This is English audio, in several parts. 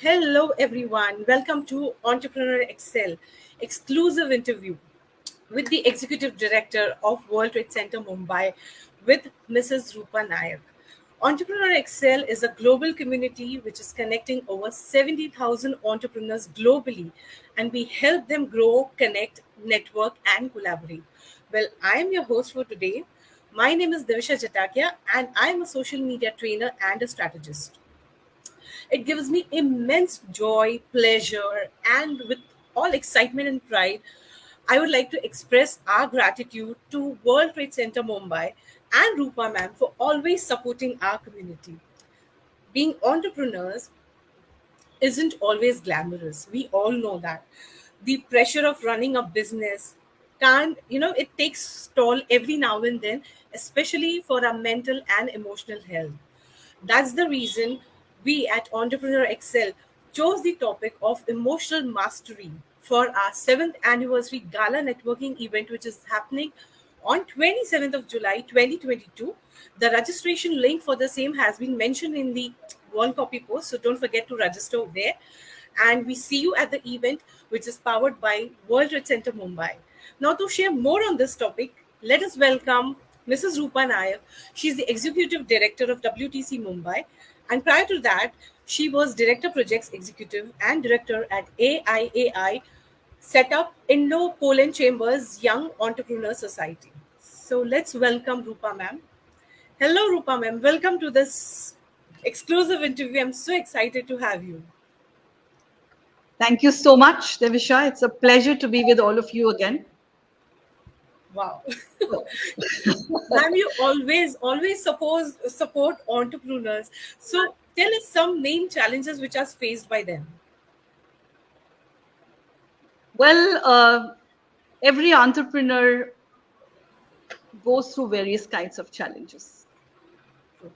Hello, everyone. Welcome to Entrepreneur Excel exclusive interview with the Executive Director of World Trade Center Mumbai with Mrs. Rupa Naik. Entrepreneur Excel is a global community which is connecting over 70,000 entrepreneurs globally, and we help them grow, connect, network, and collaborate. Well, I am your host for today. My name is Devisha Jatakia, and I am a social media trainer and a strategist. It gives me immense joy, pleasure, and with all excitement and pride, I would like to express our gratitude to World Trade Center Mumbai and Rupa ma'am for always supporting our community. Being entrepreneurs isn't always glamorous. We all know that. The pressure of running a business it takes toll every now and then, especially for our mental and emotional health. That's the reason we at Entrepreneur Excel chose the topic of emotional mastery for our 7th anniversary gala networking event, which is happening on 27th of July 2022. The registration link for the same has been mentioned in the one copy post, so don't forget to register there. And we see you at the event, which is powered by World Trade Center Mumbai. Now, to share more on this topic, let us welcome Mrs. Rupa Naik. She's the Executive Director of WTC Mumbai. And prior to that, she was Director Projects Executive and Director at AIAI, set up Indo-Poland Chambers Young Entrepreneur Society. So let's welcome Rupa ma'am. Hello, Rupa ma'am. Welcome to this exclusive interview. I'm so excited to have you. Thank you so much, Devisha. It's a pleasure to be with all of you again. Wow. Ma'am, you always support entrepreneurs. So tell us some main challenges which are faced by them. Well, every entrepreneur goes through various kinds of challenges.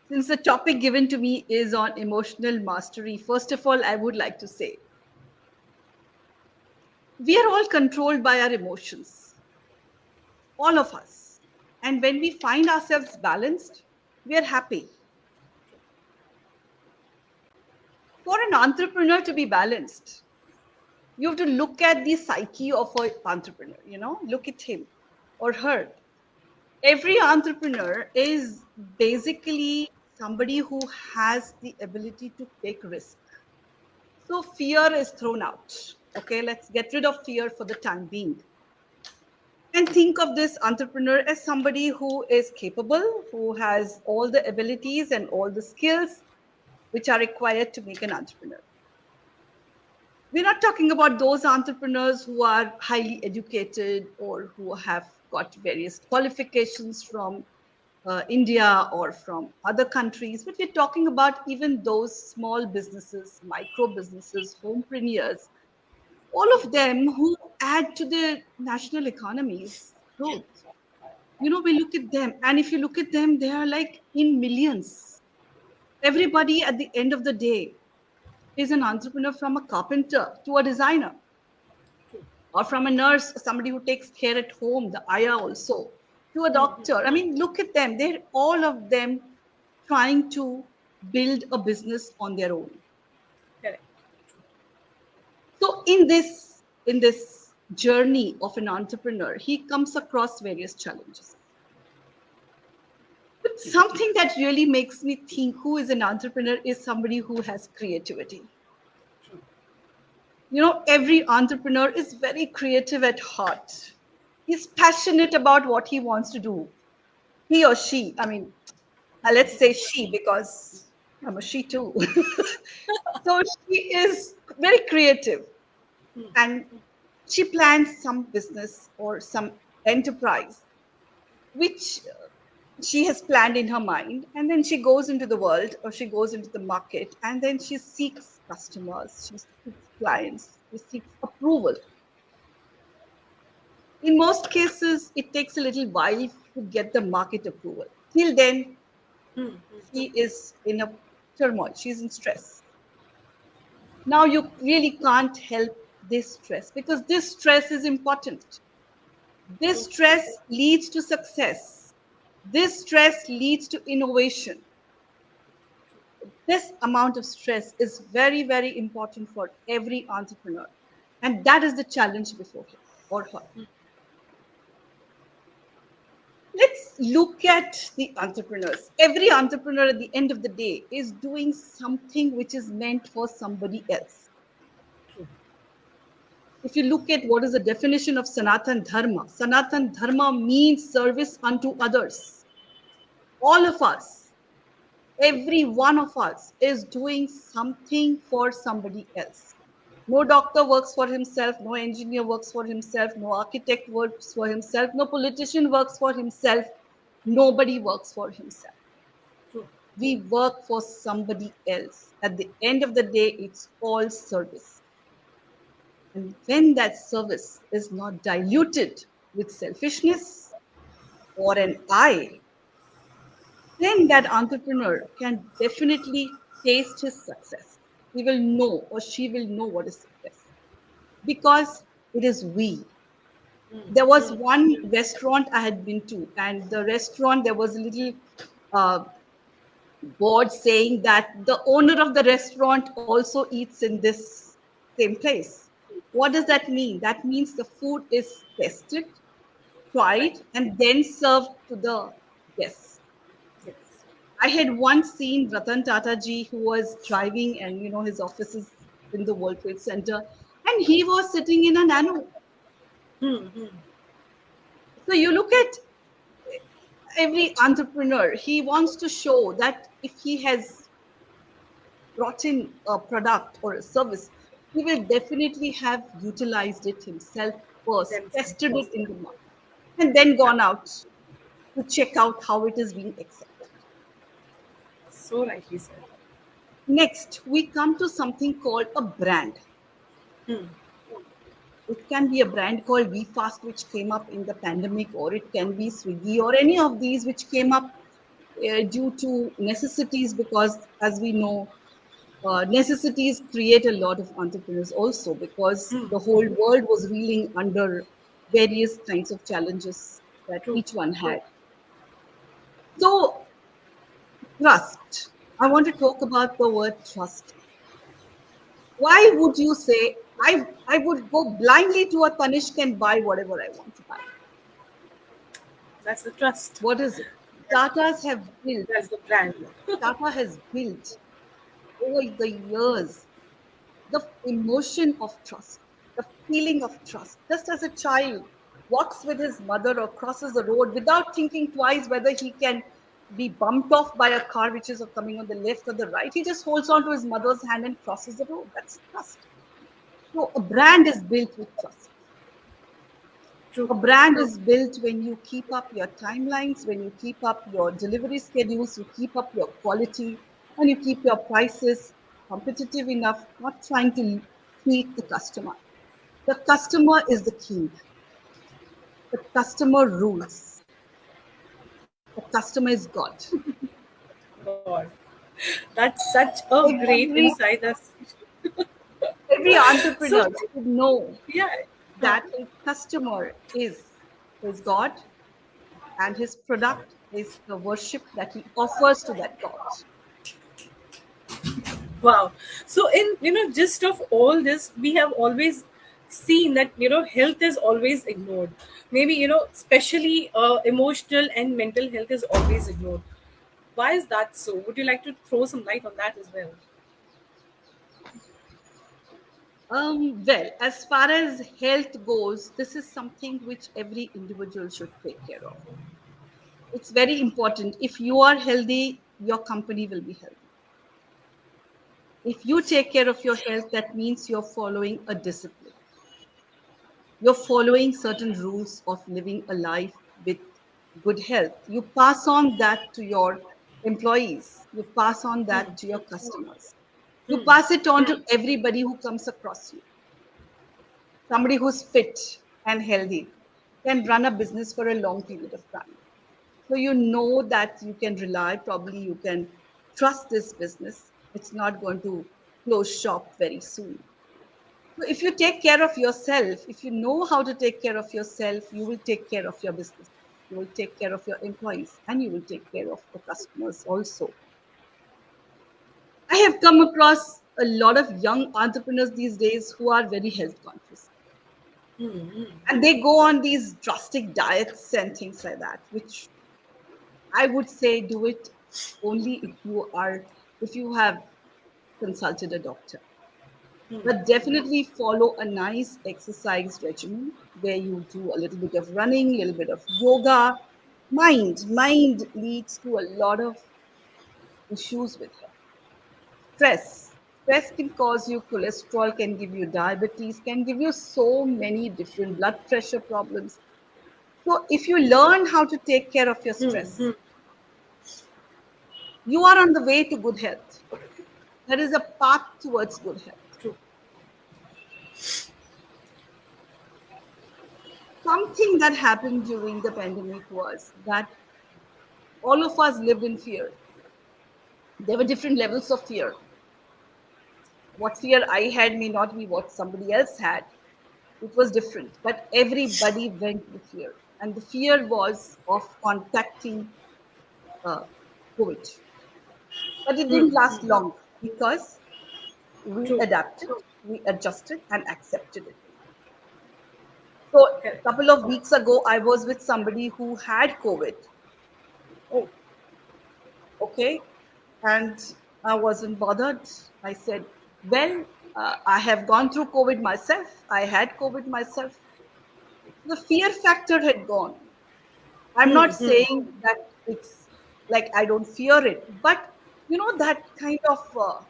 Since the topic given to me is on emotional mastery, first of all, I would like to say we are all controlled by our emotions, all of us. And when we find ourselves balanced, we are happy. For an entrepreneur to be balanced, you have to look at the psyche of an entrepreneur, look at him or her. Every entrepreneur is basically somebody who has the ability to take risk. So fear is thrown out. Okay, let's get rid of fear for the time being. And think of this entrepreneur as somebody who is capable, who has all the abilities and all the skills which are required to make an entrepreneur. We're not talking about those entrepreneurs who are highly educated or who have got various qualifications from India or from other countries, but we're talking about even those small businesses, micro businesses, homepreneurs, all of them who add to the national economy's growth. We look at them, and if you look at them, they are like in millions. Everybody at the end of the day is an entrepreneur, from a carpenter to a designer, or from a nurse, somebody who takes care at home, the ayah also, to a doctor. I mean, look at them. They're all of them trying to build a business on their own. Correct. So in this journey of an entrepreneur, he comes across various challenges. But something that really makes me think who is an entrepreneur is somebody who has creativity. Every entrepreneur is very creative at heart. He's passionate about what he wants to do. He or she, I mean, let's say she, because I'm a she too. So she is very creative, and she plans some business or some enterprise which she has planned in her mind, and then she goes into the world, or she goes into the market, and then she seeks customers, she seeks clients, she seeks approval. In most cases, it takes a little while to get the market approval. Till then, she is in a turmoil, she's in stress. Now you really can't help this stress, because this stress is important. This stress leads to success. This stress leads to innovation. This amount of stress is very, very important for every entrepreneur. And that is the challenge before him or her. Let's look at the entrepreneurs. Every entrepreneur at the end of the day is doing something which is meant for somebody else. True. If you look at what is the definition of Sanatan Dharma means service unto others. All of us, every one of us is doing something for somebody else. No doctor works for himself, no engineer works for himself, no architect works for himself, no politician works for himself, nobody works for himself. True. We work for somebody else. At the end of the day, it's all service. And when that service is not diluted with selfishness or an I, then that entrepreneur can definitely taste his success. He will know or she will know what is success because it is we. There was one restaurant I had been to, and the restaurant, there was a little uh, board saying that the owner of the restaurant also eats in this same place. What does that mean? That means the food is tested, tried, Right. and then served to the guests. Yes. I had once seen Ratan Tata ji who was driving, and his office is in the World Trade Center, and he was sitting in a nano. So you look at every entrepreneur, he wants to show that if he has brought in a product or a service, he will definitely have utilized it himself first, Themselves tested it first. in the market, and then Yeah. gone out to check out how it is being accepted. So rightly said. Next, we come to something called a brand. It can be a brand called VFast, which came up in the pandemic, or it can be Swiggy, or any of these which came up due to necessities, because, as we know, necessities create a lot of entrepreneurs also, because the whole world was reeling under various kinds of challenges that True. each one had. So, trust. I want to talk about the word trust. Why would you say I would go blindly to a Tanishq and buy whatever I want to buy? That's the trust. What is it? Tatas have built, That's the brand. Tata has built over the years the emotion of trust, the feeling of trust. Just as a child walks with his mother or crosses the road without thinking twice whether he can be bumped off by a car which is coming on the left or the right, he just holds on to his mother's hand and crosses the road. That's trust. So a brand is built with trust. True. A brand is built when you keep up your timelines, when you keep up your delivery schedules, you keep up your quality, and you keep your prices competitive enough, not trying to cheat the customer. The customer is the king. The customer rules. The customer is God. God. That's such a great Every insight. That's every so. entrepreneur should know Yeah. Huh. that his customer is his God, and his product is the worship that he offers to that God. Wow. So in gist of all this, we have always seen that health is always ignored. Maybe especially emotional and mental health is always ignored. Why is that so? Would you like to throw some light on that as well? Well, as far as health goes, this is something which every individual should take care of. It's very important. If you are healthy, your company will be healthy. If you take care of your health, that means you're following a discipline. You're following certain rules of living a life with good health. You pass on that to your employees. You pass on that to your customers. You pass it on to everybody who comes across you. Somebody who's fit and healthy can run a business for a long period of time. So you know that you can rely, probably you can trust this business. It's not going to close shop very soon. So if you take care of yourself, if you know how to take care of yourself, you will take care of your business. You will take care of your employees, and you will take care of the customers also. have come across a lot of young entrepreneurs these days who are very health conscious. And they go on these drastic diets and things like that, which I would say do it only if you have consulted a doctor. But definitely follow a nice exercise regimen where you do a little bit of running, a little bit of yoga. Mind leads to a lot of issues with health. Stress can cause you cholesterol, can give you diabetes, can give you so many different blood pressure problems. So if you learn how to take care of your stress, you are on the way to good health. There is a path towards good health. True. Something that happened during the pandemic was that all of us lived in fear. There were different levels of fear. What fear I had may not be what somebody else had. It was different, but everybody went with fear. And the fear was of contacting uh, COVID. But it didn't last long because we True. adapted, we adjusted, and accepted it. So, Correct. a couple of weeks ago, I was with somebody who had COVID. Oh. Okay. And I wasn't bothered. I said, well, I have gone through COVID myself. I had COVID myself. The fear factor had gone. I'm not saying that it's like I don't fear it, but that kind of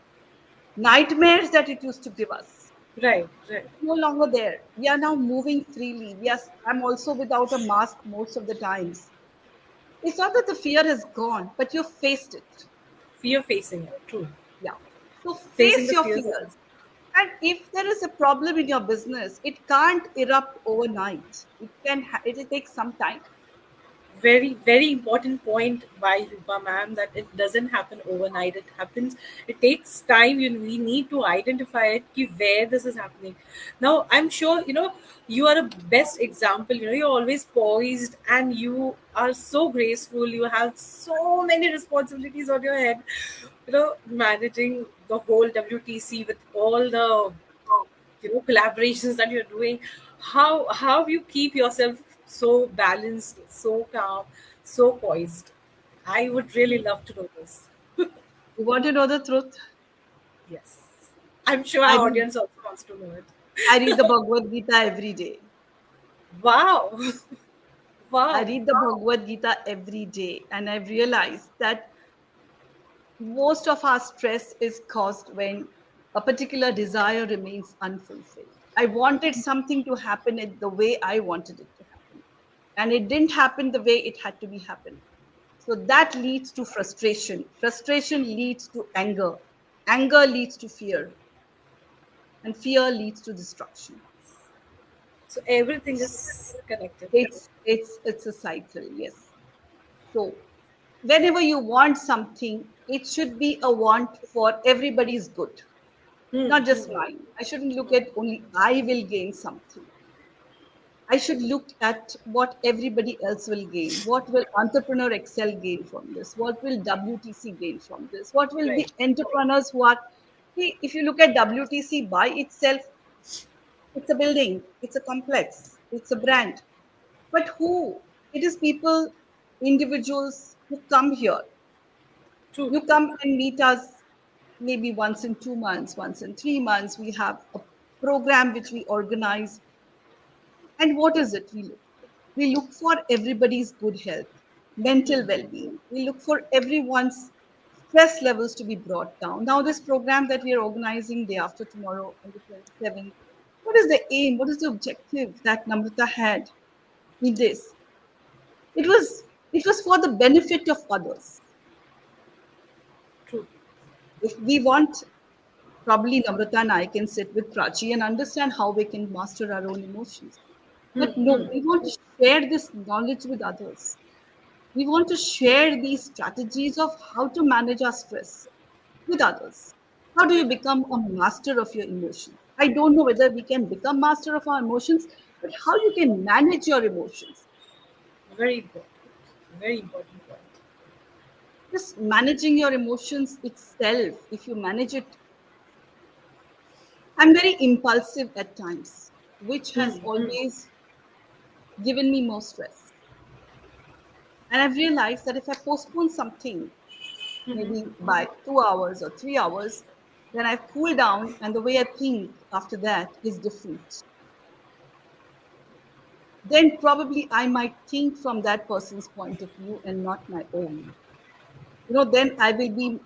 nightmares that it used to give us. Right. Right. It's no longer there. We are now moving freely. Yes, I'm also without a mask most of the times. It's not that the fear has gone, but you've faced it. Fear facing it. True. Yeah. So Facing face the your fears. fears. And if there is a problem in your business, it can't erupt overnight. It will take some time. Very, very important point by Rupa ma'am, that it doesn't happen overnight. It happens, it takes time. We need to identify it, ki where this is happening. Now, I'm sure, you are a best example. You're always poised and you are so graceful. You have so many responsibilities on your head, managing the whole WTC with all the collaborations that you're doing. How you keep yourself so balanced, so calm, so poised? I would really love to know this. You want to know the truth? Yes, I'm sure I our read, audience also wants to know it. I read the Bhagavad Gita every day. Wow. I Wow. read the Bhagavad Gita every day, and I've realized that most of our stress is caused when a particular desire remains unfulfilled. I wanted something to happen in the way I wanted it to happen, and it didn't happen the way it had to be happen. So that leads to frustration. Frustration leads to anger. Anger leads to fear, and fear leads to destruction. So everything is connected. It's a cycle, yes. So whenever you want something, it should be a want for everybody's good, not just mine. I shouldn't look at only I will gain something. I should look at what everybody else will gain. What will Entrepreneur Excel gain from this? What will WTC gain from this? What will Right. the entrepreneurs who are, see, if you look at WTC by itself, it's a building, it's a complex, it's a brand. But who? It is people, individuals who come here. True. You come and meet us maybe once in 2 months, once in 3 months. We have a program which we organize. And what is it we look for? We look for everybody's good health, mental well being. We look for everyone's stress levels to be brought down. Now, this program that we are organizing day after tomorrow on the 27th, what is the aim? What is the objective that Namrata had in this? It was it was for the benefit of others. True. If we want, probably Namrata and I can sit with Prachi and understand how we can master our own emotions. But no, we want to share this knowledge with others. We want to share these strategies of how to manage our stress with others. How do you With become a master of your emotions? I don't know whether we can become master of our emotions, but how you can manage your emotions. very important. Very important point. Just managing your emotions itself, if you manage it. I'm very impulsive at times, which has always given me more stress. And I've realized that if I postpone something, maybe by 2 hours or 3 hours, then I cool down and the way I think after that is different. Then probably I might think from that person's point of view and not my own. Then I will be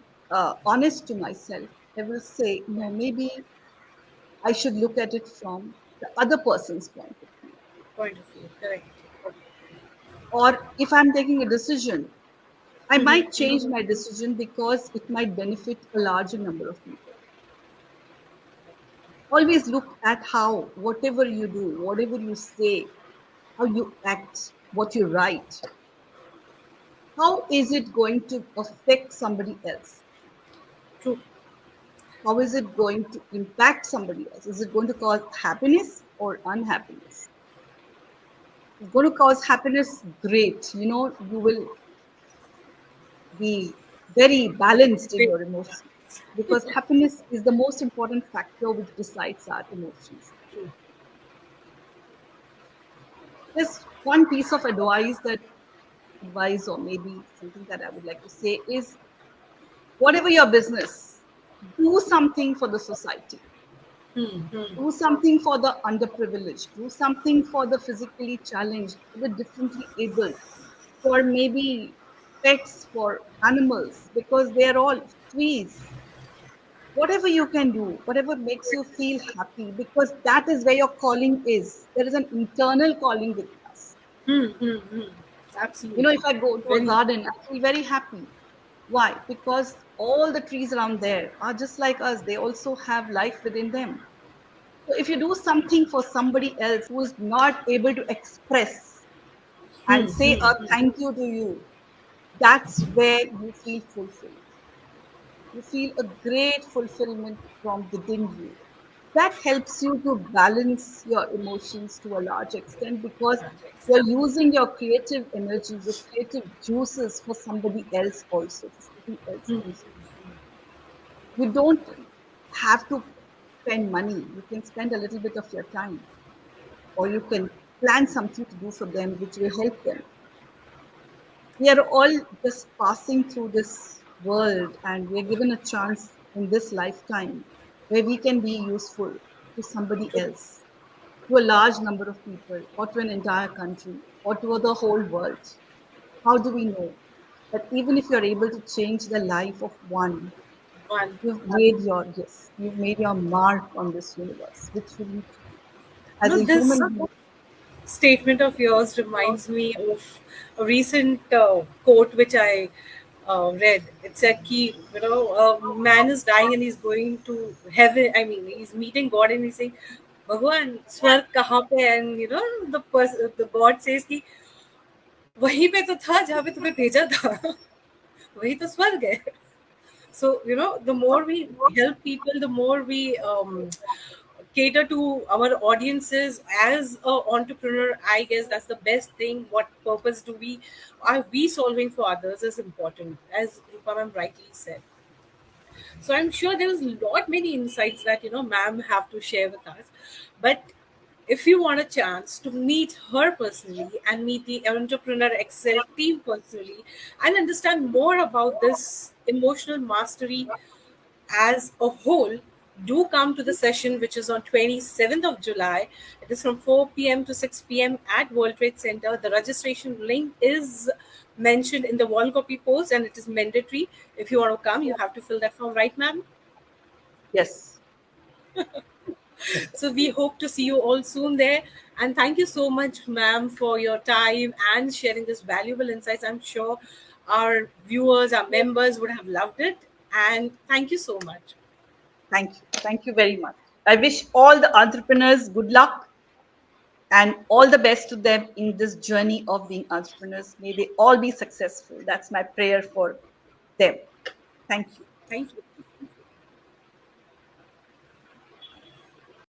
honest to myself. I will say, no, maybe I should look at it from the other person's point of view. Point of view. Correct. Or if I'm taking a decision, I might change my decision because it might benefit a larger number of people. Always look at how, whatever you do, whatever you say, how you act, what you write, how is it going to affect somebody else? True. How is it going to impact somebody else? Is it going to cause happiness or unhappiness? If it's going to cause happiness, great. You will be very balanced in Very your emotions because happiness is the most important factor which decides our emotions. true. There's one piece of advice or maybe something that I would like to say is whatever your business, do something for the society. Do something for the underprivileged. Do something for the physically challenged, for the differently abled, for maybe pets, for animals, because they're all trees. Whatever you can do, whatever makes you feel happy, because that is where your calling is. There is an internal calling with us. If Absolutely. I go to a Very. garden, I feel very happy. Why? Because all the trees around there are just like us. They also have life within them. So if you do something for somebody else who is not able to express and say a thank you to you, that's where you feel fulfilled. You feel a great fulfillment from within you. That helps you to balance your emotions to a large extent because you're using your creative energy, your creative juices for somebody else also, for something else also. You don't have to spend money. You can spend a little bit of your time, or you can plan something to do for them which will help them. We are all just passing through this world and we're given a chance in this lifetime where we can be useful to somebody else, to a large number of people, or to an entire country, or to the whole world. How do we know that even if you're able to change the life of one, One. you've made your mark on this universe, which you need to do as a This human being. statement of yours reminds me of a recent quote which I read. It said, "Ki, a man is dying and he's going to heaven. I mean, he's meeting God and he's saying, Bhagwan, swarg kahan pe?" And the God says, "Ki वहीं पे तो था जहाँ पे तुम्हें भेजा था वही तो स्वर्ग है." So the more we help people, the more we cater to our audiences as a entrepreneur. I guess that's the best thing. What purpose do we are we solving for others is important, as Rupa ma'am rightly said. So I'm sure there's a lot many insights that ma'am have to share with us. But if you want a chance to meet her personally and meet the Entrepreneur Excel team personally and understand more about this emotional mastery as a whole, do come to the session which is on 27th of July. It is from 4 p.m. to 6 p.m. at World Trade Center. The registration link is mentioned in the wall copy post and it is mandatory. If you want to come, you have to fill that form, right, ma'am? Yes. So we hope to see you all soon there. And thank you so much, ma'am, for your time and sharing this valuable insights. I'm sure our viewers, our members would have loved it. And thank you so much. Thank you. Thank you very much. I wish all the entrepreneurs good luck and all the best to them in this journey of being entrepreneurs. May they all be successful. That's my prayer for them. Thank you. Thank you.